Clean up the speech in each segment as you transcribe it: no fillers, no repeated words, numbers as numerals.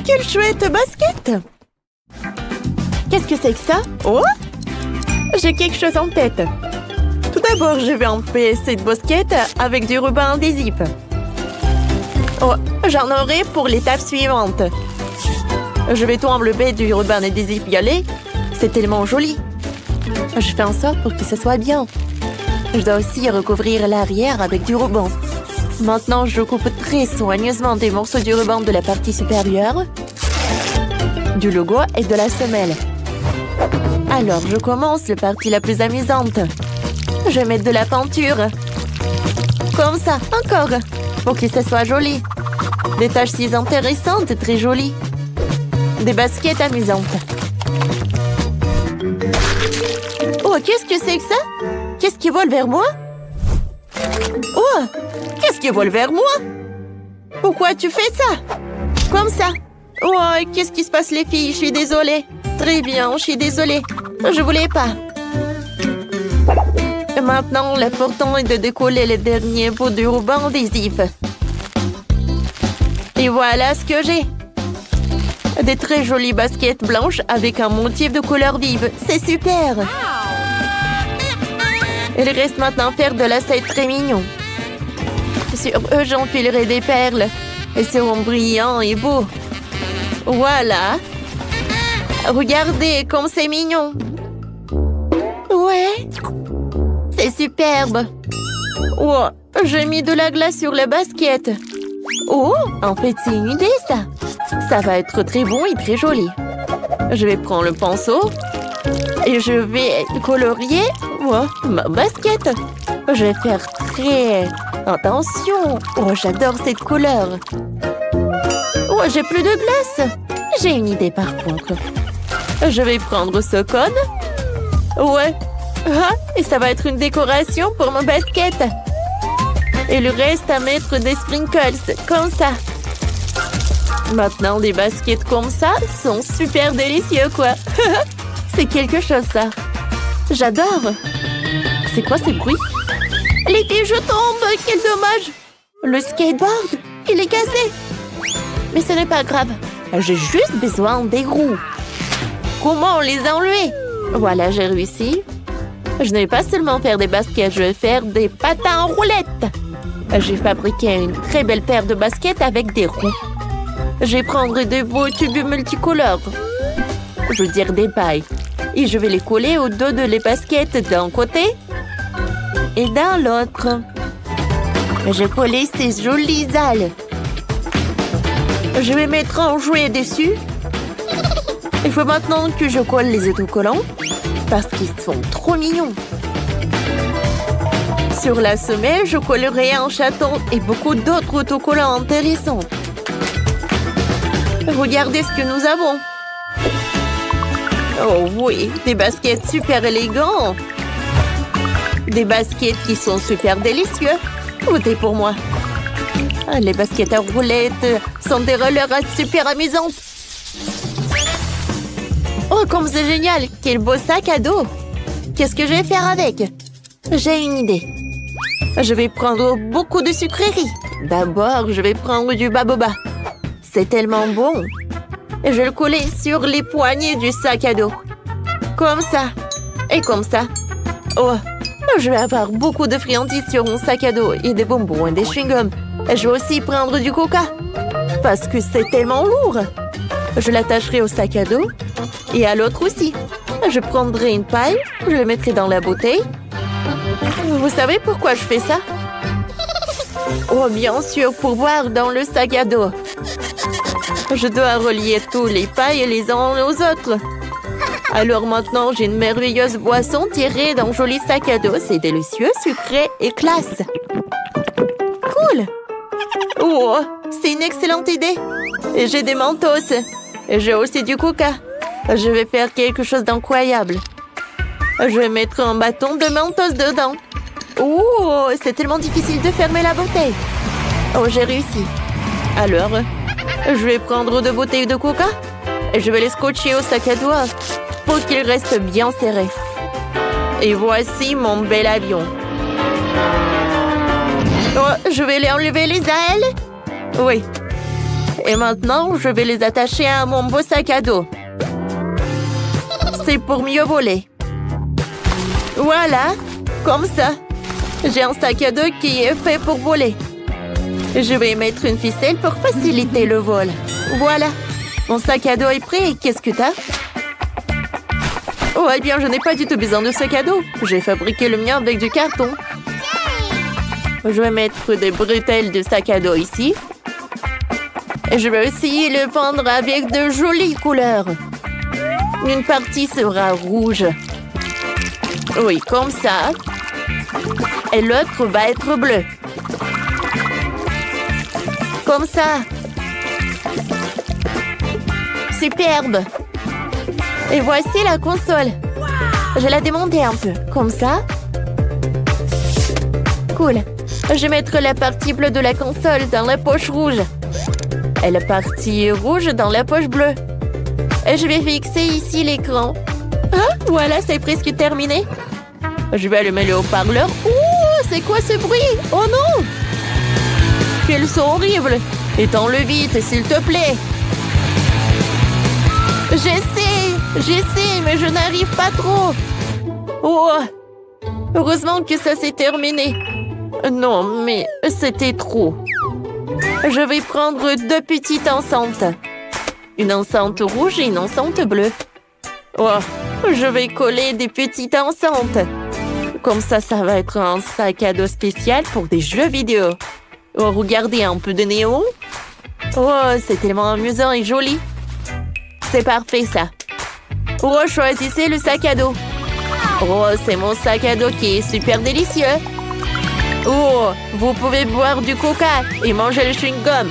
quelle chouette basket! Qu'est-ce que c'est que ça? Oh! J'ai quelque chose en tête. Tout d'abord, je vais enlever cette basket avec du ruban adhésif. Oh, j'en aurai pour l'étape suivante. Je vais tout envelopper du ruban adhésif violet. C'est tellement joli. Je fais en sorte pour que ce soit bien. Je dois aussi recouvrir l'arrière avec du ruban. Maintenant, je coupe très soigneusement des morceaux du ruban de la partie supérieure, du logo et de la semelle. Alors, je commence la partie la plus amusante. Je vais mettre de la peinture. Comme ça, encore. Pour que ce soit joli. Des taches si intéressantes et très jolies. Des baskets amusantes. Oh, qu'est-ce que c'est que ça? Qu'est-ce qui vole vers moi? Oh, qu'est-ce qui vole vers moi? Pourquoi tu fais ça? Comme ça. Oh, qu'est-ce qui se passe les filles? Je suis désolée. Très bien, je suis désolée. Je voulais pas. Et maintenant, l'important est de décoller les derniers bouts du ruban adhésif. Et voilà ce que j'ai. Des très jolies baskets blanches avec un motif de couleur vive. C'est super! Il reste maintenant à faire de lacets très mignon. Sur eux, j'enfilerai des perles. Elles seront brillants et beaux. Voilà! Regardez comme c'est mignon! Ouais! C'est superbe! Oh! J'ai mis de la glace sur la basket. Oh! En fait, c'est une idée, ça! Ça va être très bon et très joli. Je vais prendre le pinceau et je vais colorier ma basket. Je vais faire très attention. Oh, j'adore cette couleur. Oh, j'ai plus de glace. J'ai une idée par contre. Je vais prendre ce cône. Ouais. Ah, et ça va être une décoration pour ma basket. Et il reste à mettre des sprinkles, comme ça. Maintenant, des baskets comme ça sont super délicieux, quoi. C'est quelque chose, ça. J'adore. C'est quoi ces bruits? Les filles, je tombe. Quel dommage. Le skateboard, il est cassé. Mais ce n'est pas grave. J'ai juste besoin des roues. Comment les enlever? Voilà, j'ai réussi. Je ne vais pas seulement faire des baskets, je vais faire des patins en roulette. J'ai fabriqué une très belle paire de baskets avec des roues. Je vais prendre des beaux tubes multicolores. Je veux dire des pailles. Et je vais les coller au dos de les baskets d'un côté et d'un l'autre. J'ai collé ces jolies ailes. Je vais mettre un jouet dessus. Il faut maintenant que je colle les autocollants parce qu'ils sont trop mignons. Sur la semelle, je collerai un chaton et beaucoup d'autres autocollants intéressants. Regardez ce que nous avons. Oh oui, des baskets super élégantes. Des baskets qui sont super délicieux. Votez pour moi. Les baskets à roulettes sont des rollers super amusantes. Oh, comme c'est génial! Quel beau sac à dos! Qu'est-ce que je vais faire avec? J'ai une idée. Je vais prendre beaucoup de sucreries. D'abord, je vais prendre du baboba. C'est tellement bon. Je vais le coller sur les poignées du sac à dos. Comme ça. Et comme ça. Oh, je vais avoir beaucoup de friandises sur mon sac à dos et des bonbons et des chewing-gums. Je vais aussi prendre du coca. Parce que c'est tellement lourd. Je l'attacherai au sac à dos et à l'autre aussi. Je prendrai une paille, je le mettrai dans la bouteille. Vous savez pourquoi je fais ça? Oh, bien sûr, pour boire dans le sac à dos. Je dois relier tous les pailles les uns aux autres. Alors maintenant, j'ai une merveilleuse boisson tirée d'un joli sac à dos. C'est délicieux, sucré et classe. Cool! Oh, c'est une excellente idée. Et j'ai des mentos. Et j'ai aussi du coca. Je vais faire quelque chose d'incroyable. Je vais mettre un bâton de mentos dedans. Oh, c'est tellement difficile de fermer la bouteille. Oh, j'ai réussi. Alors, je vais prendre 2 bouteilles de coca et je vais les scotcher au sac à dos pour qu'il reste bien serré. Et voici mon bel avion. Oh, je vais lui enlever les ailes. Oui. Et maintenant, je vais les attacher à mon beau sac à dos. C'est pour mieux voler. Voilà, comme ça. J'ai un sac à dos qui est fait pour voler. Je vais mettre une ficelle pour faciliter le vol. Voilà, mon sac à dos est prêt. Qu'est-ce que t'as? Oh, eh bien, je n'ai pas du tout besoin de sac à dos. J'ai fabriqué le mien avec du carton. Je vais mettre des bretelles de sac à dos ici. Et je vais aussi le peindre avec de jolies couleurs. Une partie sera rouge. Oui, comme ça. Et l'autre va être bleu. Comme ça. Superbe. Et voici la console. Je vais la démonter un peu. Comme ça. Cool. Je vais mettre la partie bleue de la console dans la poche rouge. Et la partie rouge dans la poche bleue. Et je vais fixer ici l'écran. Ah, voilà, c'est presque terminé. Je vais allumer le haut-parleur. Ouh, c'est quoi ce bruit? Oh non! Quel son horrible! Éteins-le vite, s'il te plaît. J'essaie, mais je n'arrive pas trop. Oh! Heureusement que ça s'est terminé. Non, mais c'était trop. Je vais prendre deux petites enceintes. Une enceinte rouge et une enceinte bleue. Oh, je vais coller des petites enceintes. Comme ça va être un sac à dos spécial pour des jeux vidéo. Oh, regardez, un peu de néon. Oh, c'est tellement amusant et joli. C'est parfait, ça. Oh, choisissez le sac à dos. Oh, c'est mon sac à dos qui est super délicieux. Oh, vous pouvez boire du coca et manger le chewing-gum.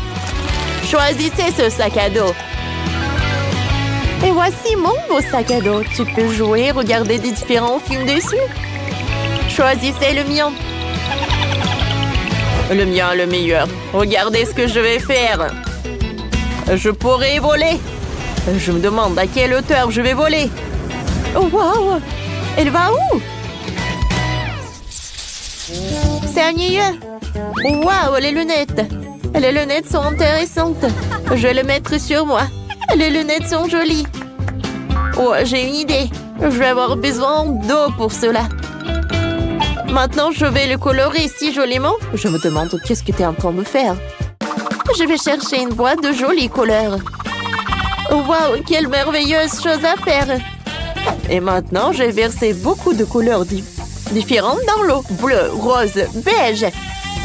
Choisissez ce sac à dos. Et voici mon beau sac à dos. Tu peux jouer, regarder des différents films dessus. Choisissez le mien. Le mien, le meilleur. Regardez ce que je vais faire. Je pourrais voler. Je me demande à quelle hauteur je vais voler. Oh, wow! Elle va où? C'est ennuyeux. Waouh, les lunettes. Les lunettes sont intéressantes. Je vais les mettre sur moi. Les lunettes sont jolies. Oh, j'ai une idée. Je vais avoir besoin d'eau pour cela. Maintenant, je vais le colorer si joliment. Je me demande qu'est-ce que tu es en train de faire. Je vais chercher une boîte de jolies couleurs. Waouh, quelle merveilleuse chose à faire. Et maintenant, je vais verser beaucoup de couleurs différentes dans l'eau. Bleu, rose, beige.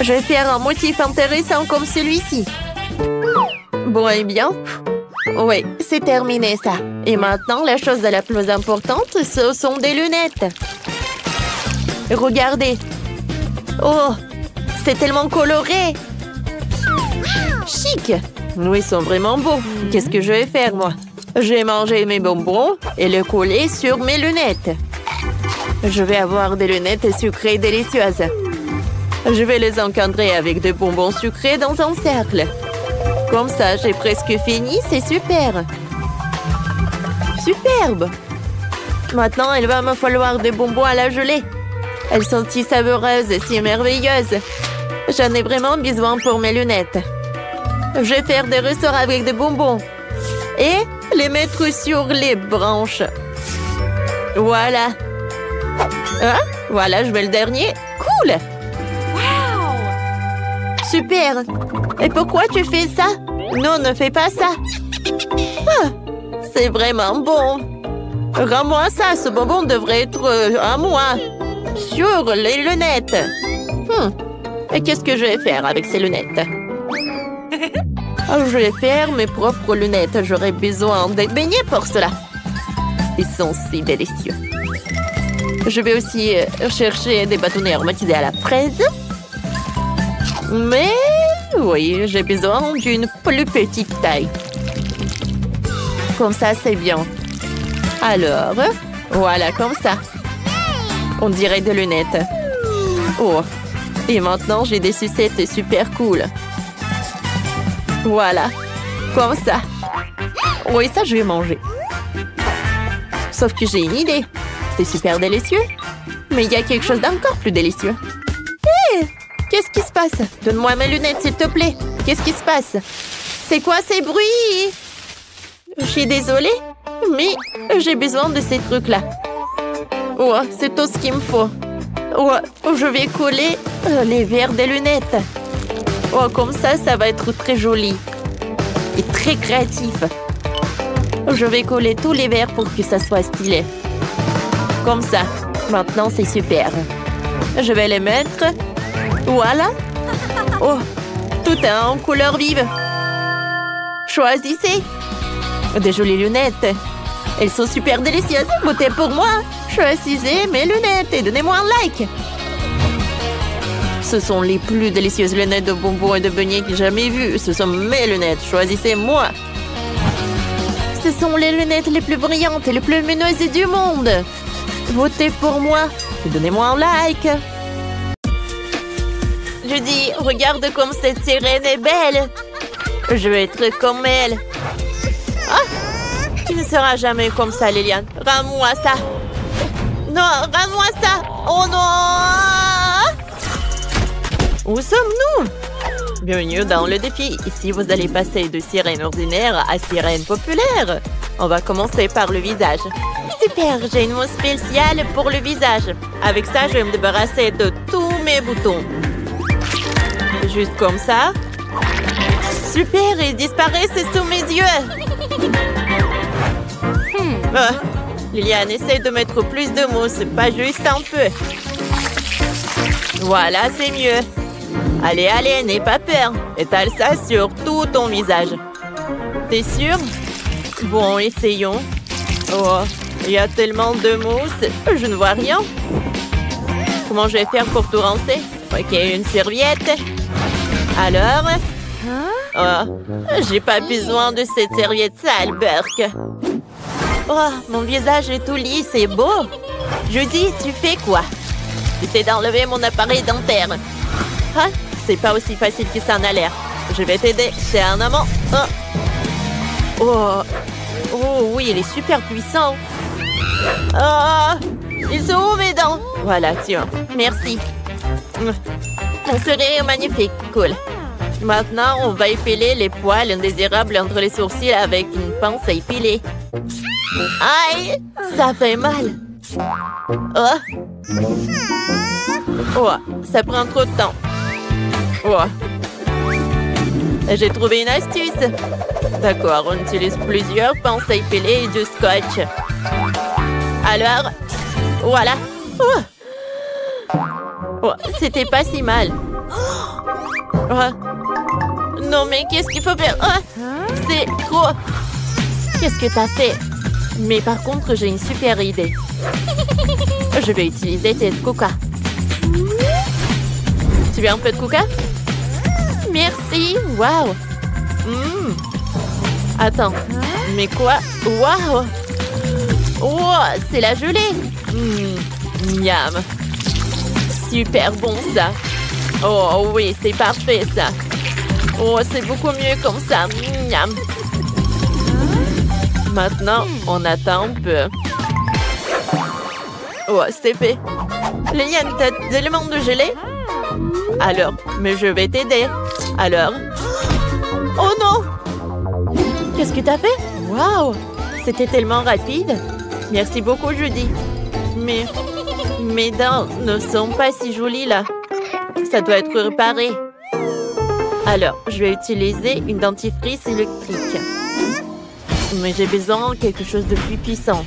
Je vais faire un motif intéressant comme celui-ci. Bon, eh bien, oui, c'est terminé ça. Et maintenant, la chose la plus importante, ce sont des lunettes. Regardez. Oh, c'est tellement coloré. Chic. Oui, ils sont vraiment beaux. Qu'est-ce que je vais faire, moi? Je vais manger mes bonbons et le coller sur mes lunettes. Je vais avoir des lunettes sucrées délicieuses. Je vais les encadrer avec des bonbons sucrés dans un cercle. Comme ça, j'ai presque fini. C'est super. Superbe. Maintenant, il va me falloir des bonbons à la gelée. Elles sont si savoureuses et si merveilleuses. J'en ai vraiment besoin pour mes lunettes. Je vais faire des ressorts avec des bonbons. Et les mettre sur les branches. Voilà. Ah, voilà, je mets le dernier. Cool. Wow. Super. Et pourquoi tu fais ça? Non, ne fais pas ça. Ah, c'est vraiment bon. Rends-moi ça. Ce bonbon devrait être à moi. Sur les lunettes. Et qu'est-ce que je vais faire avec ces lunettes? Je vais faire mes propres lunettes. J'aurai besoin des beignets pour cela. Ils sont si délicieux. Je vais aussi chercher des bâtonnets aromatisés à la fraise. Mais oui, j'ai besoin d'une plus petite taille. Comme ça, c'est bien. Alors, voilà, comme ça. On dirait des lunettes. Oh, et maintenant, j'ai des sucettes super cool. Voilà, comme ça. Oui, ça, je vais manger. Sauf que j'ai une idée. C'est super délicieux. Mais il y a quelque chose d'encore plus délicieux. Hé! Qu'est-ce qui se passe? Donne-moi mes lunettes, s'il te plaît. Qu'est-ce qui se passe? C'est quoi ces bruits? Je suis désolée, mais j'ai besoin de ces trucs-là. Oh, c'est tout ce qu'il me faut. Oh, je vais coller les verres des lunettes. Oh, comme ça va être très joli. Et très créatif. Je vais coller tous les verres pour que ça soit stylé. Comme ça. Maintenant, c'est super. Je vais les mettre. Voilà. Oh, tout est en couleur vive. Choisissez. Des jolies lunettes. Elles sont super délicieuses. Votez pour moi. Choisissez mes lunettes et donnez-moi un like. Ce sont les plus délicieuses lunettes de bonbons et de beignets que j'ai jamais vues. Ce sont mes lunettes. Choisissez-moi. Ce sont les lunettes les plus brillantes et les plus lumineuses du monde. Votez pour moi et donnez-moi un like. Je dis, regarde comme cette sirène est belle. Je veux être comme elle. Ah, tu ne seras jamais comme ça, Liliane. Rends-moi ça. Non, rends-moi ça. Oh non. Où sommes-nous? Bienvenue dans le défi. Ici, vous allez passer de sirène ordinaire à sirène populaire. On va commencer par le visage. Super, j'ai une mousse spéciale pour le visage. Avec ça, je vais me débarrasser de tous mes boutons. Juste comme ça. Super, ils disparaissent sous mes yeux. Liliane, essaie de mettre plus de mousse, pas juste un peu. Voilà, c'est mieux. Allez, allez, n'aie pas peur. Étale ça sur tout ton visage. T'es sûr? Bon, essayons. Oh, il y a tellement de mousse. Je ne vois rien. Comment je vais faire pour tout rincer? Ok, une serviette. Alors? Oh, j'ai pas besoin de cette serviette sale, Burke. Oh, mon visage est tout lisse et beau. Judy, tu fais quoi? J'essaie d'enlever mon appareil dentaire. Ah, c'est pas aussi facile que ça en a l'air. Je vais t'aider, c'est un amant. Oh. Oh oui, il est super puissant. Oh, ils sont où mes dents? Voilà, tiens, merci. Mon sourire est magnifique, cool. Maintenant, on va épiler les poils indésirables entre les sourcils avec une pince à épiler. Aïe, ça fait mal. Oh. Oh, ça prend trop de temps. Oh. J'ai trouvé une astuce. D'accord, on utilise plusieurs pinces à épiler et du scotch. Alors, voilà. Oh. Oh, c'était pas si mal. Oh. Non, mais qu'est-ce qu'il faut faire? Oh. C'est trop. Qu'est-ce que t'as fait? Mais par contre, j'ai une super idée. Je vais utiliser cette coca. Tu veux un peu de coca? Merci. Waouh. Attends. Mais quoi? Waouh. Oh, c'est la gelée. Miam. Super bon, ça. Oh oui, c'est parfait, ça. Oh, c'est beaucoup mieux comme ça. Miam. Maintenant, on attend un peu. Oh, c'est fait. Liliane, t'as des éléments de gelée? Alors, mais je vais t'aider. Alors. Oh non! Qu'est-ce que t'as fait? Waouh! C'était tellement rapide. Merci beaucoup, Judy. Mais mes dents ne sont pas si jolies, là. Ça doit être réparé. Alors, je vais utiliser une dentifrice électrique. Mais j'ai besoin de quelque chose de plus puissant.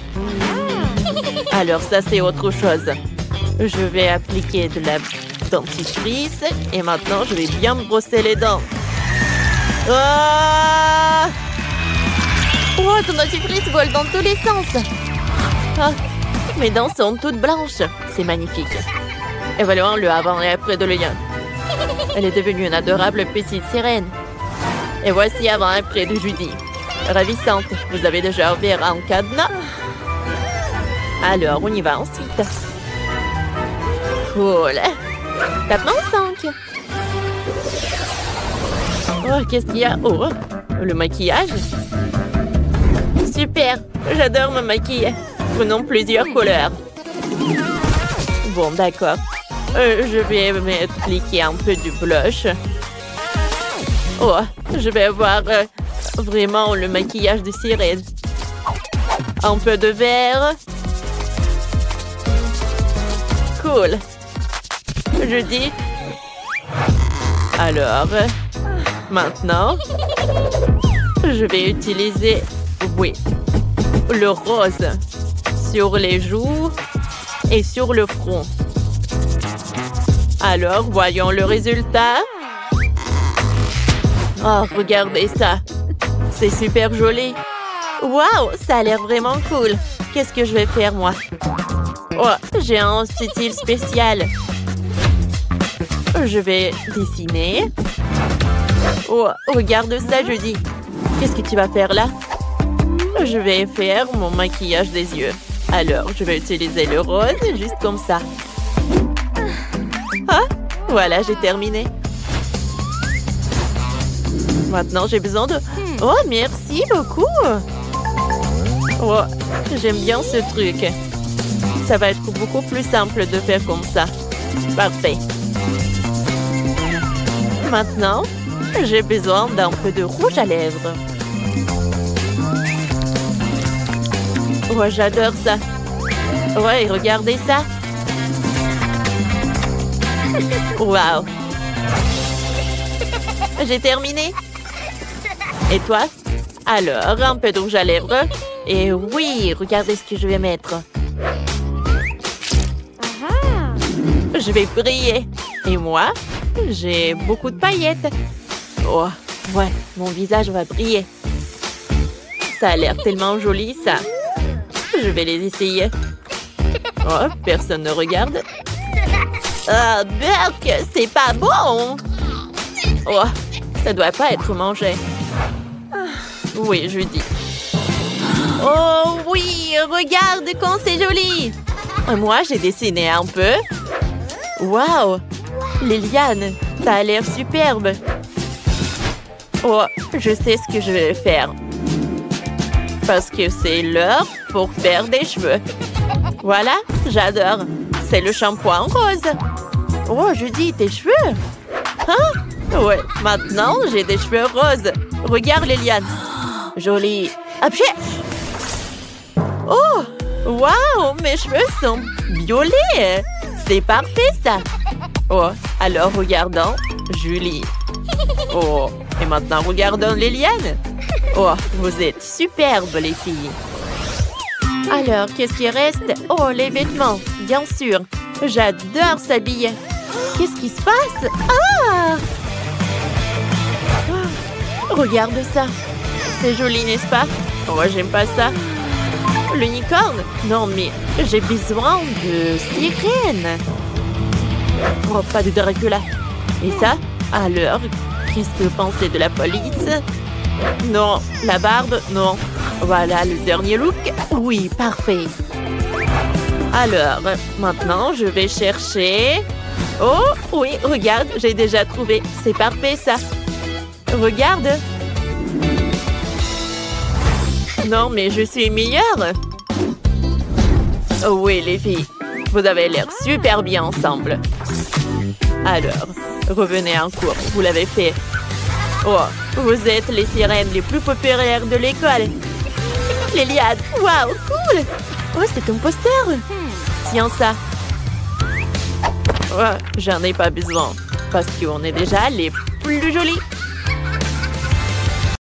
Alors, ça, c'est autre chose. Je vais appliquer de la dentifrice. Et maintenant, je vais bien me brosser les dents. Oh, oh, ton dentifrice vole dans tous les sens. Oh, mes dents sont toutes blanches. C'est magnifique. Évaluons le avant et après de Liliane. Elle est devenue une adorable petite sirène. Et voici avant et après de Judy. Ravissante. Vous avez déjà ouvert un cadenas? Alors, on y va ensuite. Cool. Tapement 5. Oh, qu'est-ce qu'il y a? Oh, le maquillage. Super. J'adore me maquiller. Prenons plusieurs couleurs. Bon, d'accord. Je vais m'appliquer un peu du blush. Oh, je vais avoir vraiment le maquillage de sirène. Un peu de vert. Cool. Je dis. Alors, maintenant, je vais utiliser, oui, le rose sur les joues et sur le front. Alors, voyons le résultat. Oh, regardez ça. C'est super joli. Waouh, ça a l'air vraiment cool. Qu'est-ce que je vais faire, moi? Oh, j'ai un style spécial. Je vais dessiner. Oh, regarde ça, Judy. Qu'est-ce que tu vas faire là? Je vais faire mon maquillage des yeux. Alors, je vais utiliser le rose, juste comme ça. Ah, voilà, j'ai terminé. Maintenant, j'ai besoin de... Oh, merci beaucoup. Oh, j'aime bien ce truc. Ça va être beaucoup plus simple de faire comme ça. Parfait. Maintenant, j'ai besoin d'un peu de rouge à lèvres. Oh, j'adore ça. Ouais, regardez ça. Waouh. J'ai terminé. Et toi? Alors, un peu de rouge à lèvres. Et oui, regardez ce que je vais mettre. Je vais briller. Et moi, j'ai beaucoup de paillettes. Oh, ouais, mon visage va briller. Ça a l'air tellement joli, ça. Je vais les essayer. Oh, personne ne regarde. Ah, Burk, c'est pas bon. Oh, ça doit pas être mangé. Oui, je dis. Oh oui, regarde quand c'est joli. Moi, j'ai dessiné un peu. Waouh, Liliane, ça a l'air superbe. Oh, je sais ce que je vais faire. Parce que c'est l'heure pour faire des cheveux. Voilà, j'adore. C'est le shampoing rose. Oh, Judy, tes cheveux? Hein? Ouais, maintenant, j'ai des cheveux roses. Regarde, Liliane. Joli. Appuie. Oh, waouh, mes cheveux sont violets. C'est parfait, ça. Oh, alors regardons Julie. Oh, et maintenant regardons Liliane. Oh, vous êtes superbes, les filles. Alors, qu'est-ce qui reste? Oh, les vêtements, bien sûr. J'adore s'habiller. Qu'est-ce qui se passe? Ah! Regarde ça. C'est joli, n'est-ce pas? Oh, j'aime pas ça. L'unicorne? Non, mais j'ai besoin de sirène. Oh, pas de Dracula. Et ça? Alors, qu'est-ce que vous pensez de la police? Non, la barbe? Non. Voilà le dernier look. Oui, parfait. Alors, maintenant, je vais chercher... Oh, oui, regarde, j'ai déjà trouvé. C'est parfait, ça. Regarde. Non, mais je suis meilleure. Oh oui, les filles, vous avez l'air super bien ensemble. Alors, revenez en cours, vous l'avez fait. Oh, vous êtes les sirènes les plus populaires de l'école. Liliane, waouh, cool. Oh, c'est ton poster. Tiens ça. Oh, j'en ai pas besoin, parce qu'on est déjà les plus jolis.